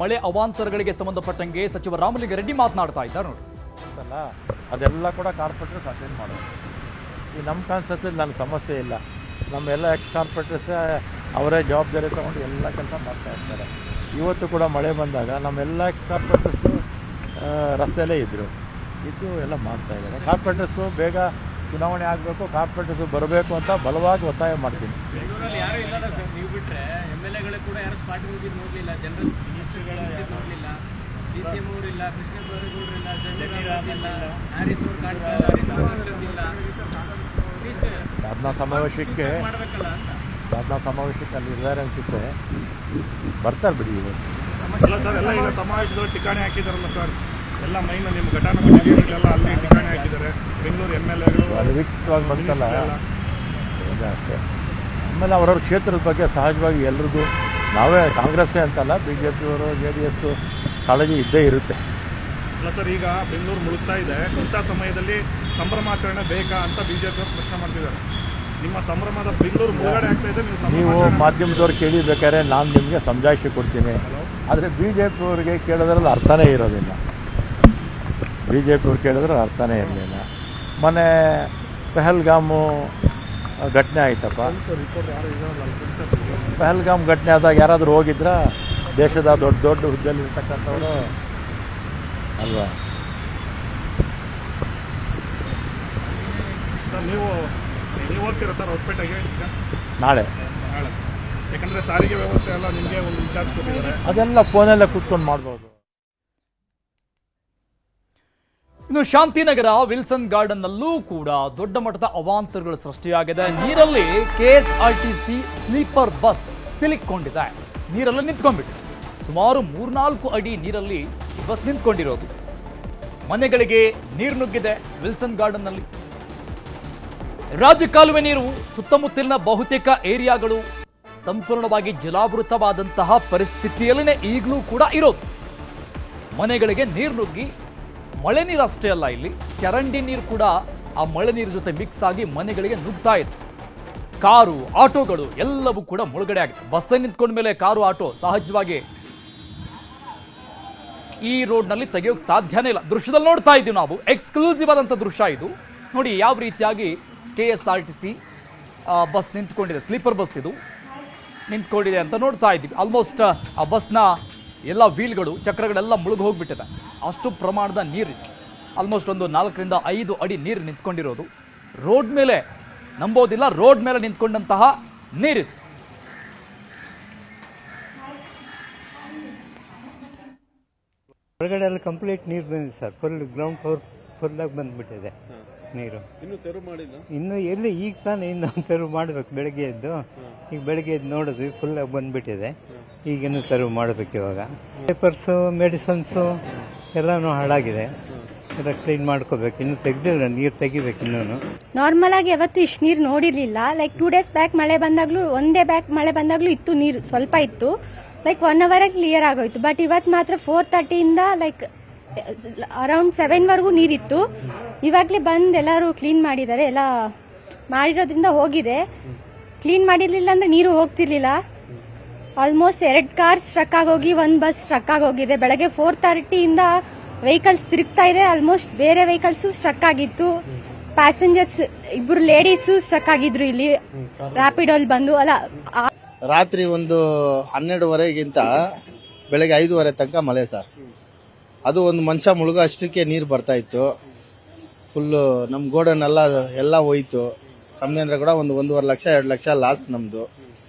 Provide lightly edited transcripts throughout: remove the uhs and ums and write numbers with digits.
ಮಳೆ ಅವಾಂತರಗಳಿಗೆ ಸಂಬಂಧಪಟ್ಟಂಗೆ ಸಚಿವ ರಾಮಲಿಂಗಾರೆಡ್ಡಿ ಮಾತನಾಡ್ತಾ ಇದ್ದಾರೆ ನೋಡಿ. ಅದೆಲ್ಲ ಕೂಡ ಕಾರ್ಪೊರೇಟರ್ಸ್ ಅಟೆಂಡ್ ಮಾಡೋದು. ಈ ನಮ್ಮ ಕಾನ್ಸೆಪ್ಟಲ್ಲಿ ನನಗೆ ಸಮಸ್ಯೆ ಇಲ್ಲ. ನಮ್ಮೆಲ್ಲ ಎಕ್ಸ್ ಕಾರ್ಪೊರೇಟರ್ಸ್ ಅವರೇ ಜವಾಬ್ದಾರಿ ತೊಗೊಂಡು ಎಲ್ಲ ಕೆಲಸ ಮಾಡ್ತಾ ಇರ್ತಾರೆ. ಇವತ್ತು ಕೂಡ ಮಳೆ ಬಂದಾಗ ನಮ್ಮೆಲ್ಲ ಎಕ್ಸ್ ಕಾರ್ಪೊರೇಟರ್ಸು ರಸ್ತೆಯಲ್ಲೇ ಇದ್ದರು, ಇದ್ದು ಎಲ್ಲ ಮಾಡ್ತಾಯಿದ್ದಾರೆ. ಕಾರ್ಪೊರೇಟರ್ಸು ಬೇಗ ಚುನಾವಣೆ ಆಗಬೇಕು, ಕಾರ್ಪೊರೇಟರ್ಸು ಬರಬೇಕು ಅಂತ ಬಲವಾಗಿ ಒತ್ತಾಯ ಮಾಡ್ತೀನಿ. ಬೆಂಗಳೂರಲ್ಲಿ ಯಾರು ಇಲ್ಲ ಸರ್, ನೀವು ಬಿಟ್ಟರೆ MLA ಕೂಡ ಯಾರು ಸ್ಪಾಟ್ ಹೋಗಿದ್ದು ನೋಡಲಿಲ್ಲ, ಜನರಲ್ ಮಿನಿಸ್ಟರ್ಗಳು ನೋಡಲಿಲ್ಲ, DCM ಅವರಿಲ್ಲ, ಕೃಷ್ಣ ಬೈರೇಗೌಡರಿಲ್ಲ, ಜಮೀರಿಲ್ಲ, ಹ್ಯಾರಿಸ್ ಅವರು ಕಾಣ್ತಿಲ್ಲ. ಸಾಧನಾ ಸಮಾವೇಶಕ್ಕೆ ಅಲ್ಲಿ ಇದ್ದಾರೆ ಅನಿಸುತ್ತೆ, ಬರ್ತಾರೆ ಬಿಡಿ. ಅಲ್ಲ ಸರ್, ಎಲ್ಲ ಈಗ ಸಮಾವೇಶದಲ್ಲಿ ಠಿಕಾಣಿ ಹಾಕಿದಾರಲ್ಲ ಸರ್, ಎಲ್ಲ ಮೈನ್ ನಿಮ್ಮ ಘಟನಾಗಳೆಲ್ಲ ಅಲ್ಲಿ ಠಿಕಾಣಿ ಹಾಕಿದ್ದಾರೆ. ಬೆಂಗಳೂರು MLAಗಳು ವೀಕ್ಷಿತವಾಗಿ ಬಂತಲ್ಲ, ಅಷ್ಟೇ. ಆಮೇಲೆ ಅವರವ್ರ ಕ್ಷೇತ್ರದ ಬಗ್ಗೆ ಸಹಜವಾಗಿ ಎಲ್ರಿಗೂ ನಾವೇ ಕಾಂಗ್ರೆಸ್ಸೇ ಅಂತಲ್ಲ, BJP ಅವರು JDS ಕಾಳಜಿ ಇದ್ದೇ ಇರುತ್ತೆ. ಅಲ್ಲ ಸರ್, ಈಗ ಬೆಂಗಳೂರು ಮುಳುಗ್ತಾ ಇದೆ, ಇಂಥ ಸಮಯದಲ್ಲಿ ಸಂಭ್ರಮಾಚರಣೆ ಬೇಕಾ ಅಂತ BJP ಅವರು ಪ್ರಶ್ನೆ ಮಾಡ್ತಿದ್ದಾರೆ. ನಿಮ್ಮ ಸಂಭ್ರಮದ ಬೆಂಗಳೂರು ಮುಳುಗಡೆ ಆಗ್ತಾ ಇದೆ, ನೀವು ಮಾಧ್ಯಮದವ್ರು ಕೇಳಿಬೇಕಾದ್ರೆ ನಾನು ನಿಮಗೆ ಸಮಜಾಯಿಷಿ ಕೊಡ್ತೀನಿ. ಆದರೆ BJP ಅವರಿಗೆ ಕೇಳೋದ್ರಲ್ಲಿ ಅರ್ಥನೇ ಇರೋದಿಲ್ಲ. BJP ಅವ್ರು ಕೇಳಿದ್ರೆ ಅರ್ಥನೇ ಇರಲಿಲ್ಲ. ಮೊನ್ನೆ ಪಹಲ್ಗಾಮು ಘಟನೆ ಆಯ್ತಪ್ಪ. ಪಹಲ್ಗಾಮ್ ಘಟನೆ ಆದಾಗ ಯಾರಾದರೂ ಹೋಗಿದ್ರ? ದೇಶದ ದೊಡ್ಡ ದೊಡ್ಡ ಹುದ್ದೆಯಲ್ಲಿ ಇರ್ತಕ್ಕಂಥವ್ರು ಅಲ್ವಾ? ಸರ್, ನೀವು ಹೋಗ್ತೀರಾ ಸರ್ ಹೊಸಪೇಟೆಗೆ ನಾಳೆ? ಯಾಕಂದರೆ ಸಾರಿಗೆ ವ್ಯವಸ್ಥೆ ಎಲ್ಲ ನಿಮಗೆ ಒಂದು ಇನ್ಚಾರ್ಜ್ ಕೊಟ್ಟಿದ್ದಾರೆ, ಅದೆಲ್ಲ ಫೋನಲ್ಲೇ ಕೂತ್ಕೊಂಡು ಮಾಡ್ಬೋದು. ಇನ್ನು ಶಾಂತಿನಗರ ವಿಲ್ಸನ್ ಗಾರ್ಡನ್ನಲ್ಲೂ ಕೂಡ ದೊಡ್ಡ ಮಟ್ಟದ ಅವಾಂತರಗಳು ಸೃಷ್ಟಿಯಾಗಿದೆ. ನೀರಲ್ಲಿ KSRTC ಸ್ಲೀಪರ್ ಬಸ್ ಸಿಲುಕೊಂಡಿದೆ, ನೀರಲ್ಲಿ ನಿಂತ್ಕೊಂಡ್ಬಿಟ್ಟು ಸುಮಾರು 3-4 ಅಡಿ ನೀರಲ್ಲಿ ಬಸ್ ನಿಂತ್ಕೊಂಡಿರೋದು. ಮನೆಗಳಿಗೆ ನೀರು ನುಗ್ಗಿದೆ ವಿಲ್ಸನ್ ಗಾರ್ಡನ್ನಲ್ಲಿ. ರಾಜಕಾಲುವೆ ನೀರು ಸುತ್ತಮುತ್ತಲಿನ ಬಹುತೇಕ ಏರಿಯಾಗಳು ಸಂಪೂರ್ಣವಾಗಿ ಜಲಾವೃತವಾದಂತಹ ಪರಿಸ್ಥಿತಿಯಲ್ಲಿನೇ ಈಗಲೂ ಕೂಡ ಇರೋದು. ಮನೆಗಳಿಗೆ ನೀರು ನುಗ್ಗಿ, ಮಳೆ ನೀರು ಅಷ್ಟೇ ಅಲ್ಲ, ಇಲ್ಲಿ ಚರಂಡಿ ನೀರು ಕೂಡ ಆ ಮಳೆ ನೀರು ಜೊತೆ ಮಿಕ್ಸ್ ಆಗಿ ಮನೆಗಳಿಗೆ ನುಗ್ತಾ ಇದೆ. ಕಾರು, ಆಟೋಗಳು ಎಲ್ಲವೂ ಕೂಡ ಮುಳುಗಡೆ ಆಗಿದೆ. ಬಸ್ಸೇ ನಿಂತ್ಕೊಂಡ ಮೇಲೆ ಕಾರು, ಆಟೋ ಸಹಜವಾಗಿ ಈ ರೋಡ್ನಲ್ಲಿ ತೆಗೆಯೋಕೆ ಸಾಧ್ಯನೇ ಇಲ್ಲ. ದೃಶ್ಯದಲ್ಲಿ ನೋಡ್ತಾ ಇದ್ದೀವಿ ನಾವು, ಎಕ್ಸ್ಕ್ಲೂಸಿವ್ ಆದಂಥ ದೃಶ್ಯ ಇದು ನೋಡಿ. ಯಾವ ರೀತಿಯಾಗಿ KSRTC ಬಸ್ ನಿಂತ್ಕೊಂಡಿದೆ, ಸ್ಲೀಪರ್ ಬಸ್ ಇದು ನಿಂತ್ಕೊಂಡಿದೆ ಅಂತ ನೋಡ್ತಾ ಇದ್ದೀವಿ. ಆಲ್ಮೋಸ್ಟ್ ಆ ಬಸ್ನ ಎಲ್ಲ ವೀಲ್ಗಳು, ಚಕ್ರಗಳೆಲ್ಲ ಮುಳುಗಿ ಹೋಗ್ಬಿಟ್ಟಿದೆ. ಅಷ್ಟು ಪ್ರಮಾಣದ ನೀರಿದೆ. ಆಲ್ಮೋಸ್ಟ್ ಒಂದು 4-5 ಅಡಿ ನೀರು ನಿಂತ್ಕೊಂಡಿರೋದು. ರೋಡ್ ಮೇಲೆ, ನಂಬೋದಿಲ್ಲ, ರೋಡ್ ಮೇಲೆ ನಿಂತ್ಕೊಂಡಂತಹ ನೀರಿದೆ. ಹೊರಗಡೆ ಎಲ್ಲ ಕಂಪ್ಲೀಟ್ ನೀರು ಬಂದಿದೆ ಸರ್, ಗ್ರೌಂಡ್ ಫ್ಲೋರ್ ಫುಲ್ಲಾಗಿ ಬಂದ್ಬಿಟ್ಟಿದೆ ನೀರು. ಇನ್ನೂ ತೆರವು ಮಾಡಿಲ್ಲ, ಇನ್ನು ಎಲ್ಲಿ ಈಗ ತಾನೇ ಇನ್ನು ತೆರವು ಮಾಡಬೇಕು. ಬೆಳಗ್ಗೆ ಎದ್ದು ಈಗ ಬೆಳಗ್ಗೆ ಎದ್ದು ನೋಡಿದ್ವಿ, ಫುಲ್ಲಾಗಿ ಬಂದ್ಬಿಟ್ಟಿದೆ. ಈಗಿನ್ನು ತೆರವು ಮಾಡಬೇಕು. ಇವಾಗ ಪೇಪರ್ಸು, ಮೆಡಿಸನ್ಸು ಎಲ್ಲನೂ ಹಾಳಾಗಿದೆ, ಎಲ್ಲ ಕ್ಲೀನ್ ಮಾಡ್ಕೋಬೇಕು. ಇನ್ನು ತೆಗ್ದಿಲ್ಲ, ನೀರು ತೆಗಿಬೇಕು ಇನ್ನೂ. ನಾರ್ಮಲ್ ಆಗಿ ಯಾವತ್ತು ಇಷ್ಟು ನೀರು ನೋಡಿರ್ಲಿಲ್ಲ. ಲೈಕ್ 2 days ಬ್ಯಾಕ್ ಮಳೆ ಬಂದಾಗ್ಲೂ, ಒಂದೇ ಬ್ಯಾಕ್ ಮಳೆ ಬಂದಾಗ್ಲೂ ಇತ್ತು ನೀರು, ಸ್ವಲ್ಪ ಇತ್ತು. ಲೈಕ್ 1 hour ಕ್ಲಿಯರ್ ಆಗೋಯ್ತು. ಬಟ್ ಇವತ್ತು ಮಾತ್ರ 4:30 ಲೈಕ್ ಅರೌಂಡ್ 7 ನೀರಿತ್ತು. ಇವಾಗಲೇ ಬಂದು ಎಲ್ಲರೂ ಕ್ಲೀನ್ ಮಾಡಿದ್ದಾರೆ. ಎಲ್ಲ ಮಾಡಿರೋದ್ರಿಂದ ಹೋಗಿದೆ. ಕ್ಲೀನ್ ಮಾಡಿರ್ಲಿಲ್ಲ ಅಂದ್ರೆ ನೀರು ಹೋಗ್ತಿರ್ಲಿಲ್ಲ. ಆಲ್ಮೋಸ್ಟ್ 2 ಕಾರ್ಸ್ ಸ್ಟ್ರಕ್ ಆಗೋಗಿ 1 ಬಸ್ ಸ್ಟ್ರಕ್ ಆಗೋಗಿದೆ. ಬೆಳಗ್ಗೆ 4:30 ವೆಹಿಕಲ್ಸ್ ತಿರುಗ್ತಾ ಇದೆ. ಆಲ್ಮೋಸ್ಟ್ ಬೇರೆ ವೆಹಿಕಲ್ಸ್ ಸ್ಟ್ರಕ್ ಆಗಿತ್ತು. ಪ್ಯಾಸೆಂಜರ್ಸ್ 2 ಲೇಡೀಸು ಸ್ಟ್ರಕ್ ಆಗಿದ್ರು ಇಲ್ಲಿ ರ್ಯಾಪಿಡೋಲ್ ಬಂದು. ಅಲ್ಲ, ರಾತ್ರಿ ಒಂದು 12:30ಗಿಂತ ಬೆಳಗ್ಗೆ 5:30 ತನಕ ಮಳೆ ಸರ್. ಅದು ಒಂದು ಮನುಷ್ಯ ಮುಳುಗೋ ಅಷ್ಟಕ್ಕೆ ನೀರು ಬರ್ತಾ ಇತ್ತು. ಫುಲ್ಲು ನಮ್ಮ ಗೋಡನ್ ಎಲ್ಲ ಹೋಯ್ತು. ಕಮ್ಮಿ ಅಂದ್ರೆ ಕೂಡ ಒಂದು 1.5 ಲಕ್ಷ 2 ಲಕ್ಷ ಲಾಸ್ ನಮ್ದು.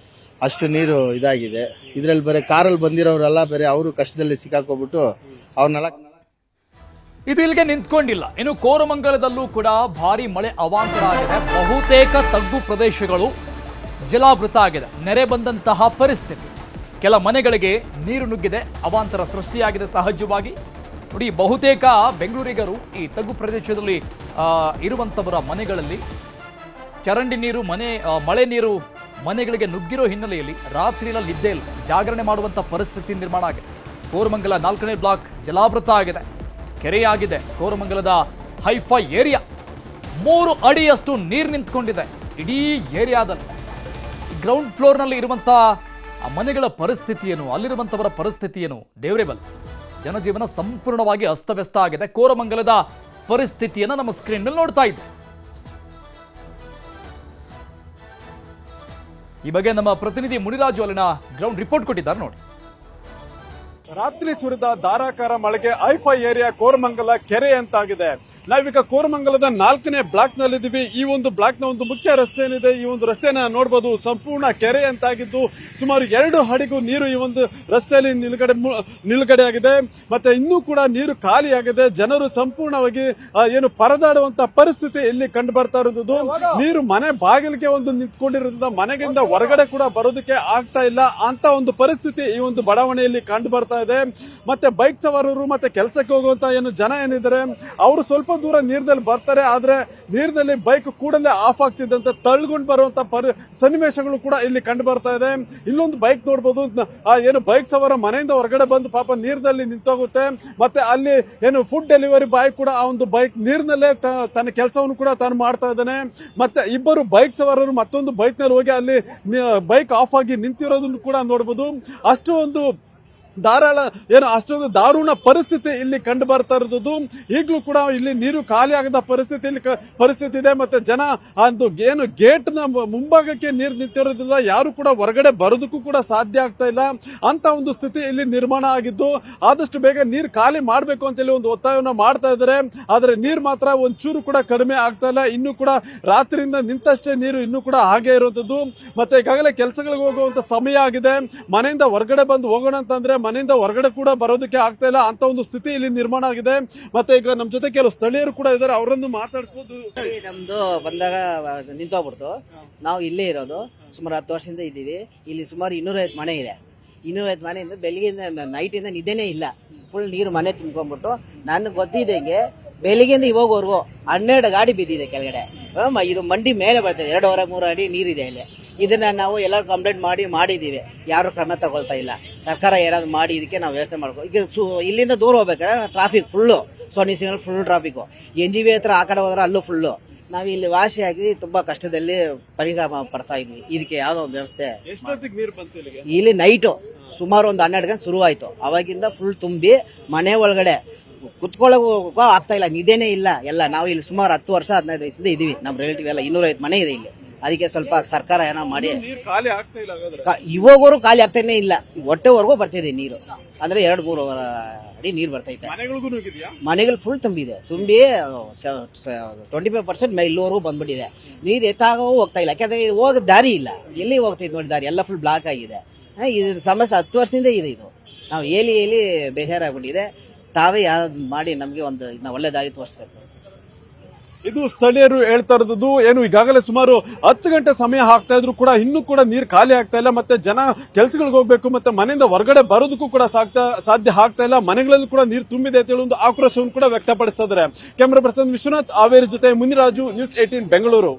ಅಷ್ಟು ನೀರು ಇದಾಗಿದೆ. ಇದರಲ್ಲಿ ಬೇರೆ ಕಾರಲ್ಲಿ ಬಂದಿರೋರೆಲ್ಲ ಬೇರೆ ಅವರು ಕಷ್ಟದಲ್ಲಿ ಸಿಕ್ಕಾಕೋಬಿಟ್ಟು ಅವ್ರನ್ನೆಲ್ಲ. ಇದು ಇಲ್ಲಿಗೆ ನಿಂತ್ಕೊಂಡಿಲ್ಲ. ಇನ್ನು ಕೋರಮಂಗಲದಲ್ಲೂ ಕೂಡ ಭಾರಿ ಮಳೆ ಅವಾಂತರ ಆಗಿದೆ. ಬಹುತೇಕ ತಗ್ಗು ಪ್ರದೇಶಗಳು ಜಲಾವೃತ ಆಗಿದೆ. ನೆರೆ ಬಂದಂತಹ ಪರಿಸ್ಥಿತಿ. ಕೆಲ ಮನೆಗಳಿಗೆ ನೀರು ನುಗ್ಗಿದೆ, ಅವಾಂತರ ಸೃಷ್ಟಿಯಾಗಿದೆ. ಸಹಜವಾಗಿ ನೋಡಿ, ಬಹುತೇಕ ಬೆಂಗಳೂರಿಗರು ಈ ತಗ್ಗು ಪ್ರದೇಶದಲ್ಲಿ ಇರುವಂಥವರ ಮನೆಗಳಲ್ಲಿ ಚರಂಡಿ ನೀರು, ಮಳೆ ನೀರು ಮನೆಗಳಿಗೆ ನುಗ್ಗಿರೋ ಹಿನ್ನೆಲೆಯಲ್ಲಿ ರಾತ್ರಿಯಲ್ಲಿ ನಿದ್ದೆ ಇಲ್ಲ, ಜಾಗರಣೆ ಮಾಡುವಂಥ ಪರಿಸ್ಥಿತಿ ನಿರ್ಮಾಣ ಆಗಿದೆ. ಕೋರಮಂಗಲ 4ನೇ ಬ್ಲಾಕ್ ಜಲಾವೃತ ಆಗಿದೆ, ಕೆರೆಯಾಗಿದೆ. ಕೋರಮಂಗಲದ ಹೈಫೈ ಏರಿಯಾ 3 ಅಡಿಯಷ್ಟು ನೀರು ನಿಂತ್ಕೊಂಡಿದೆ ಇಡೀ ಏರಿಯಾದಲ್ಲಿ. ಗ್ರೌಂಡ್ ಫ್ಲೋರ್ನಲ್ಲಿ ಇರುವಂಥ ಆ ಮನೆಗಳ ಪರಿಸ್ಥಿತಿ ಏನು, ಅಲ್ಲಿರುವಂಥವರ ಪರಿಸ್ಥಿತಿ ಏನು ದೇವರೇ ಬಲ್ಲ. ಜನಜೀವನ ಸಂಪೂರ್ಣವಾಗಿ ಅಸ್ತವ್ಯಸ್ತ ಆಗಿದೆ. ಕೋರಮಂಗಲದ ಪರಿಸ್ಥಿತಿಯನ್ನು ನಮ್ಮ ಸ್ಕ್ರೀನ್ ಮೇಲೆ ನೋಡ್ತಾ ಇದ್ದೀವಿ. ಈ ಬಗ್ಗೆ ನಮ್ಮ ಪ್ರತಿನಿಧಿ ಮುನಿರಾಜು ಅಲ್ಲಿನ ಗ್ರೌಂಡ್ ರಿಪೋರ್ಟ್ ಕೊಟ್ಟಿದ್ದಾರೆ ನೋಡಿ. ರಾತ್ರಿ ಸುರಿದ ಧಾರಾಕಾರ ಮಳೆಗೆ ಐಫೈ ಏರಿಯಾ ಕೋರಮಂಗಲ ಕೆರೆ ಅಂತಾಗಿದೆ. ನಾವೀಗ ಕೋರಮಂಗಲದ 4ನೇ ಬ್ಲಾಕ್ ನಲ್ಲಿದ್ದೀವಿ. ಈ ಒಂದು ಬ್ಲಾಕ್ ನ ಒಂದು ಮುಖ್ಯ ರಸ್ತೆ ಏನಿದೆ, ಈ ಒಂದು ರಸ್ತೆನ ನೋಡಬಹುದು, ಸಂಪೂರ್ಣ ಕೆರೆ ಅಂತಾಗಿದ್ದು ಸುಮಾರು 2 ಅಡಿಗೂ ನೀರು ಈ ಒಂದು ರಸ್ತೆಯಲ್ಲಿ ನಿಲುಗಡೆ ಆಗಿದೆ. ಮತ್ತೆ ಇನ್ನೂ ಕೂಡ ನೀರು ಖಾಲಿಯಾಗಿದೆ. ಜನರು ಸಂಪೂರ್ಣವಾಗಿ ಏನು ಪರದಾಡುವಂತ ಪರಿಸ್ಥಿತಿ ಇಲ್ಲಿ ಕಂಡು ಬರ್ತಾ ಇರೋದು. ನೀರು ಮನೆ ಬಾಗಿಲಿಗೆ ಒಂದು ನಿಂತ್ಕೊಂಡಿರೋದ್ರಿಂದ ಮನೆಗಿಂದ ಹೊರಗಡೆ ಕೂಡ ಬರೋದಕ್ಕೆ ಆಗ್ತಾ ಇಲ್ಲ ಅಂತ ಒಂದು ಪರಿಸ್ಥಿತಿ ಈ ಒಂದು ಬಡಾವಣೆಯಲ್ಲಿ ಕಂಡು ಬರ್ತಾ ಇದೆ. ಮತ್ತೆ ಬೈಕ್ ಸವಾರರು ಮತ್ತೆ ಕೆಲಸಕ್ಕೆ ಹೋಗುವಂತ ಏನು ಜನ ಏನಿದ್ದಾರೆ ಅವರು ಸ್ವಲ್ಪ ದೂರ ನೀರಿನಲ್ಲಿ ಬರ್ತಾರೆ. ಆದ್ರೆ ನೀರಿನಲ್ಲಿ ಬೈಕ್ ಕೂಡಲೇ ಆಫ್ ಆಗ್ತಿದ್ದಂತೆ ತಳ್ಕೊಂಡು ಬರುವಂತ ಸನ್ನಿವೇಶಗಳು ಕೂಡ ಇಲ್ಲಿ ಕಂಡು ಬರ್ತಾ ಇದೆ. ಇಲ್ಲೊಂದು ಬೈಕ್ ನೋಡಬಹುದು, ಏನು ಬೈಕ್ ಸವಾರ ಮನೆಯಿಂದ ಹೊರಗಡೆ ಬಂದು ಪಾಪ ನೀರಿನಲ್ಲಿ ನಿಂತೋಗುತ್ತೆ. ಮತ್ತೆ ಅಲ್ಲಿ ಏನು ಫುಡ್ ಡೆಲಿವರಿ ಬಾಯ್ ಕೂಡ ಆ ಒಂದು ಬೈಕ್ ನೀರಿನಲ್ಲೇ ತನ್ನ ಕೆಲಸವನ್ನು ಕೂಡ ತಾನು ಮಾಡ್ತಾ ಇದ್ದಾನೆ. ಮತ್ತೆ ಇಬ್ಬರು ಬೈಕ್ ಸವಾರರು ಮತ್ತೊಂದು ಬೈಕ್ ನಲ್ಲಿ ಹೋಗಿ ಅಲ್ಲಿ ಬೈಕ್ ಆಫ್ ಆಗಿ ನಿಂತಿರೋದನ್ನು ಕೂಡ ನೋಡಬಹುದು. ಅಷ್ಟು ಒಂದು ಅಷ್ಟೊಂದು ದಾರುಣ ಪರಿಸ್ಥಿತಿ ಇಲ್ಲಿ ಕಂಡು ಬರ್ತಾ ಇರೋದು. ಈಗಲೂ ಕೂಡ ಇಲ್ಲಿ ನೀರು ಖಾಲಿ ಆಗದ ಪರಿಸ್ಥಿತಿ ಇದೆ. ಮತ್ತೆ ಜನ ಒಂದು ಏನು ಗೇಟ್ ನ ಮುಂಭಾಗಕ್ಕೆ ನೀರು ನಿಂತಿರೋದ್ರಿಂದ ಯಾರು ಕೂಡ ಹೊರಗಡೆ ಬರೋದಕ್ಕೂ ಕೂಡ ಸಾಧ್ಯ ಆಗ್ತಾ ಇಲ್ಲ ಅಂತ ಒಂದು ಸ್ಥಿತಿ ಇಲ್ಲಿ ನಿರ್ಮಾಣ ಆಗಿದ್ದು, ಆದಷ್ಟು ಬೇಗ ನೀರು ಖಾಲಿ ಮಾಡಬೇಕು ಅಂತ ಹೇಳಿ ಒಂದು ಒತ್ತಾಯವನ್ನ ಮಾಡ್ತಾ ಇದ್ದಾರೆ. ಆದ್ರೆ ನೀರು ಮಾತ್ರ ಒಂಚೂರು ಕೂಡ ಕಡಿಮೆ ಆಗ್ತಾ ಇಲ್ಲ. ಇನ್ನು ಕೂಡ ರಾತ್ರಿಯಿಂದ ನಿಂತಷ್ಟೇ ನೀರು ಇನ್ನೂ ಕೂಡ ಹಾಗೆ ಇರುವಂತದ್ದು. ಮತ್ತೆ ಈಗಾಗಲೇ ಕೆಲಸಗಳಿಗೆ ಹೋಗುವಂತ ಸಮಯ ಆಗಿದೆ. ಮನೆಯಿಂದ ಹೊರಗಡೆ ಬಂದು ಹೋಗೋಣ ಅಂತಂದ್ರೆ ಮನೆಯಿಂದ ಹೊರಗಡೆ ಕೂಡ ಬರೋದಕ್ಕೆ ಆಗ್ತಾ ಇಲ್ಲ ಅಂತ ಒಂದು ಸ್ಥಿತಿ ಇಲ್ಲಿ ನಿರ್ಮಾಣ ಆಗಿದೆ. ಮತ್ತೆ ಈಗ ನಮ್ಮ ಜೊತೆ ಕೆಲವು ಸ್ಥಳೀಯರು ಕೂಡ ಇದ್ದಾರೆ, ಅವರನ್ನು ಮಾತಾಡಿಸಬಹುದು. ನಮ್ದು ಬಂದಾಗ ನಿಂತೋಗ್ಬಿಡ್ತು. ನಾವು ಇಲ್ಲೇ ಇರೋದು ಸುಮಾರು 10 ವರ್ಷದಿಂದ ಇದ್ದೀವಿ. ಇಲ್ಲಿ ಸುಮಾರು 250 ಮನೆ ಇದೆ. 250 ಮನೆಯಿಂದ ಬೆಳಿಗ್ಗೆಯಿಂದ ನೈಟಿಂದ ನಿದ್ದೆನೇ ಇಲ್ಲ. ಫುಲ್ ನೀರು ಮನೆ ತುಂಬ್ಕೊಂಡ್ಬಿಟ್ಟು ನನಗೆ ಗೊತ್ತಿದ್ದಂಗೆ ಬೆಳಿಗ್ಗೆಯಿಂದ ಇವಾಗವರೆಗೂ 12 ಗಾಡಿ ಬಿದ್ದಿದೆ ಕೆಳಗಡೆ. ಇದು ಮಂಡಿ ಮೇಲೆ ಬರ್ತದೆ. 2-3 ಅಡಿ ನೀರಿದೆ ಇಲ್ಲಿ. ಇದನ್ನ ನಾವು ಎಲ್ಲರೂ ಕಂಪ್ಲೇಂಟ್ ಮಾಡಿದೀವಿ, ಯಾರು ಕ್ರಮ ತಗೊಳ್ತಾ ಇಲ್ಲ. ಸರ್ಕಾರ ಏನಾದ್ರು ಮಾಡಿ ಇದಕ್ಕೆ ನಾವು ವ್ಯವಸ್ಥೆ ಮಾಡ್ಕೋ. ಈಗ ಇಲ್ಲಿಂದ ದೂರ ಹೋಗ್ಬೇಕಾದ್ರೆ traffic full, Sony signal full traffic. NGV ಹತ್ರ ಆ ಕಡೆ ಹೋದ್ರೆ ಅಲ್ಲೂ ಫುಲ್ಲು. ನಾವು ಇಲ್ಲಿ ವಾಸಿಯಾಗಿ ತುಂಬಾ ಕಷ್ಟದಲ್ಲಿ ಪರಿಣಾಮ ಪಡ್ತಾ ಇದ್ವಿ. ಇದಕ್ಕೆ ಯಾವ್ದೋ ಒಂದು ವ್ಯವಸ್ಥೆ ಇಲ್ಲಿ ನೈಟು ಸುಮಾರು ಒಂದು 12 ಗಂಟೆ ಶುರುವಾಯ್ತು. ಅವಾಗಿಂದ ಫುಲ್ ತುಂಬಿ ಮನೆ ಒಳಗಡೆ ಕುತ್ಕೊಳ್ಳೋಕೆ ಆಗ್ತಾ ಇಲ್ಲ, ನಿದ್ದೆನೇ ಇಲ್ಲ. ಎಲ್ಲ ನಾವು ಇಲ್ಲಿ ಸುಮಾರು 10 ವರ್ಷ 15 ವರ್ಷದಿಂದ ಇದೀವಿ. ನಮ್ಮ ರಿಲೇಟಿವ್ ಎಲ್ಲ 250 ಮನೆ ಇದೆ ಇಲ್ಲಿ. ಅದಕ್ಕೆ ಸ್ವಲ್ಪ ಸರ್ಕಾರ ಏನೋ ಮಾಡಿ ಇವಾಗವರೆಗೂ ಖಾಲಿ ಆಗ್ತಾನೆ ಇಲ್ಲ. ಹೊಟ್ಟೆವರೆಗೂ ಬರ್ತಿದೆ ನೀರು, ಅಂದ್ರೆ 2-3 ಅಡಿ ನೀರು ಬರ್ತೈತೆ. ಮನೆಗಳು ಫುಲ್ ತುಂಬಿದೆ. ತುಂಬಿ 25% ಇಲ್ಲಿವರೆಗೂ ಬಂದ್ಬಿಟ್ಟಿದೆ. ನೀರು ಎತ್ತಾಗೋ ಹೋಗ್ತಾ ಇಲ್ಲ, ಯಾಕಂದ್ರೆ ಹೋಗ ದಾರಿ ಇಲ್ಲ. ಎಲ್ಲಿ ಹೋಗ್ತೈತೆ ನೋಡಿ ದಾರಿ, ಎಲ್ಲ ಫುಲ್ ಬ್ಲಾಕ್ ಆಗಿದೆ. ಇದು ಸಮಸ್ಯೆ 10 ವರ್ಷದಿಂದ ಇದೆ. ಇದು ನಾವು ಹೇಳಿ ಬೇಜಾರಾಗ್ಬಿಟ್ಟಿದೆ. ತಾವೇ ಯಾವ್ದು ಮಾಡಿ ನಮ್ಗೆ ಒಂದು ಒಳ್ಳೆ ದಾರಿ ತೋರಿಸ್ಬೇಕು. ಇದು ಸ್ಥಳೀಯರು ಹೇಳ್ತಾ ಇರೋದು. ಏನು ಈಗಾಗಲೇ ಸುಮಾರು 10 ಗಂಟೆ ಸಮಯ ಆಗ್ತಾ ಇದ್ರು ಕೂಡ ಇನ್ನೂ ಕೂಡ ನೀರು ಖಾಲಿ ಆಗ್ತಾ ಇಲ್ಲ. ಮತ್ತೆ ಜನ ಕೆಲಸಗಳಿಗೆ ಹೋಗ್ಬೇಕು, ಮತ್ತೆ ಮನೆಯಿಂದ ಹೊರಗಡೆ ಬರೋದಕ್ಕೂ ಕೂಡ ಸಾಧ್ಯ ಆಗ್ತಾ ಇಲ್ಲ. ಮನೆಗಳಲ್ಲಿ ಕೂಡ ನೀರು ತುಂಬಿದೆ ಅಂತ ಹೇಳಿ ಒಂದು ಆಕ್ರೋಶವನ್ನು ಕೂಡ ವ್ಯಕ್ತಪಡಿಸ್ತಾ ಇದ್ದಾರೆ. ಕ್ಯಾಮರಾ ಪರ್ಸನ್ ವಿಶ್ವನಾಥ್ ಹಾವೇರಿ ಜೊತೆ ಮುನಿರಾಜು, ನ್ಯೂಸ್ 18 ಬೆಂಗಳೂರು.